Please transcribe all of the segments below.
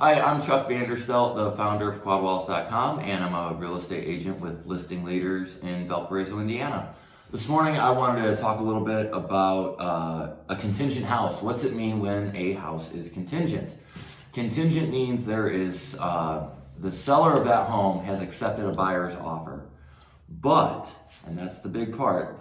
Hi, I'm Chuck VanderStelt, the founder of quadwalls.com, and I'm a real estate agent with listing leaders in Valparaiso, Indiana. This morning I wanted to talk a little bit about a contingent house. What's it mean when a house is contingent? Contingent means there is the seller of that home has accepted a buyer's offer, but, and that's the big part,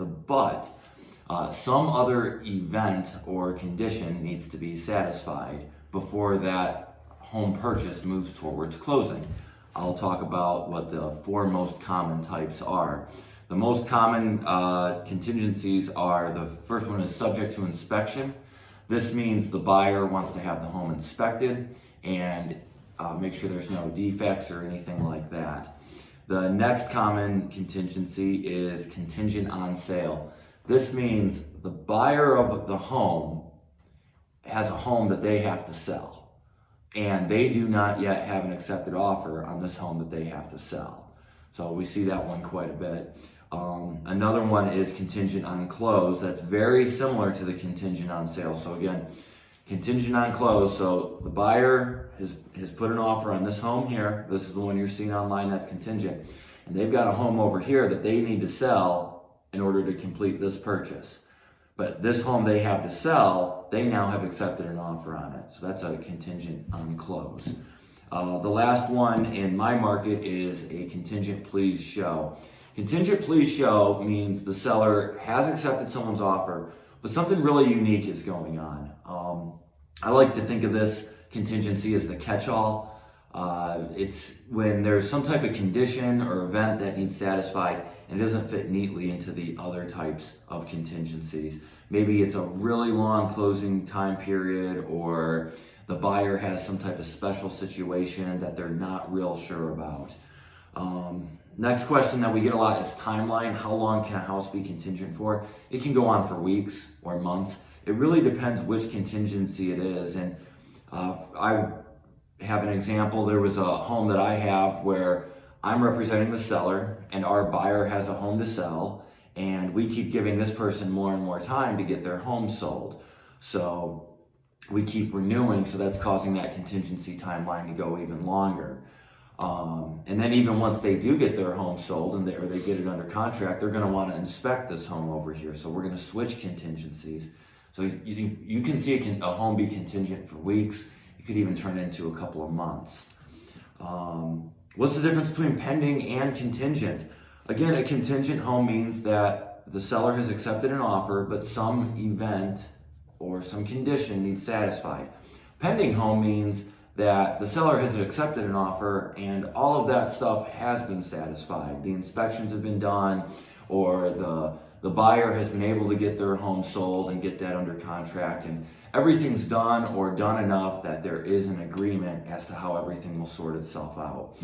some other event or condition needs to be satisfied before that home purchase moves towards closing. I'll talk about what the four most common types are. The most common contingencies are, the first one is subject to inspection. This means the buyer wants to have the home inspected and make sure there's no defects or anything like that. The next common contingency is contingent on sale. This means the buyer of the home has a home that they have to sell, and they do not yet have an accepted offer on this home that they have to sell. So we see that one quite a bit. Another one is contingent on close. That's very similar to the contingent on sale. So again, contingent on close. So the buyer has put an offer on this home here. This is the one you're seeing online, that's contingent. And they've got a home over here that they need to sell in order to complete this purchase. But this home they have to sell, they now have accepted an offer on it. So that's a contingent on close. The last one in my market is a contingent please show. Contingent please show means the seller has accepted someone's offer, but something really unique is going on. I like to think of this contingency as the catch-all. It's when there's some type of condition or event that needs satisfied and it doesn't fit neatly into the other types of contingencies. Maybe it's a really long closing time period, or the buyer has some type of special situation that they're not real sure about. Next question that we get a lot is timeline. How long can a house be contingent for? It can go on for weeks or months. It really depends which contingency it is. And I have an example. There was a home that I have where I'm representing the seller and our buyer has a home to sell, and we keep giving this person more and more time to get their home sold. So we keep renewing, so that's causing that contingency timeline to go even longer. And then even once they do get their home sold and they get it under contract, they're going to want to inspect this home over here. So we're going to switch contingencies. So you can see a home be contingent for weeks. It could even turn into a couple of months. What's the difference between pending and contingent? Again, a contingent home means that the seller has accepted an offer, but some event or some condition needs satisfied. Pending home means that the seller has accepted an offer and all of that stuff has been satisfied. The inspections have been done, or the buyer has been able to get their home sold and get that under contract, and everything's done or done enough that there is an agreement as to how everything will sort itself out.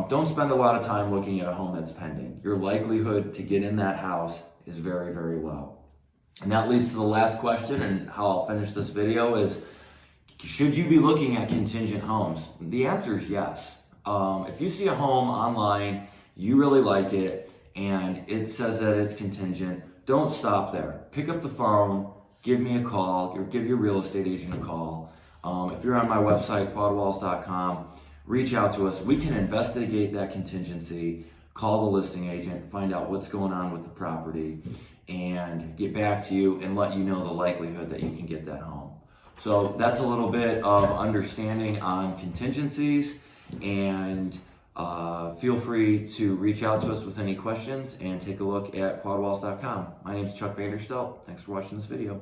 Don't spend a lot of time looking at a home that's pending. Your likelihood to get in that house is very, very low. And that leads to the last question, and how I'll finish this video is, should you be looking at contingent homes? The answer is yes. If you see a home online, you really like it, and it says that it's contingent, don't stop there. Pick up the phone, give me a call, or give your real estate agent a call. If you're on my website, quadwalls.com, reach out to us. We can investigate that contingency, call the listing agent, find out what's going on with the property, and get back to you and let you know the likelihood that you can get that home. So that's a little bit of understanding on contingencies, and feel free to reach out to us with any questions and take a look at quadwalls.com. My name is Chuck VanderStelt. Thanks for watching this video.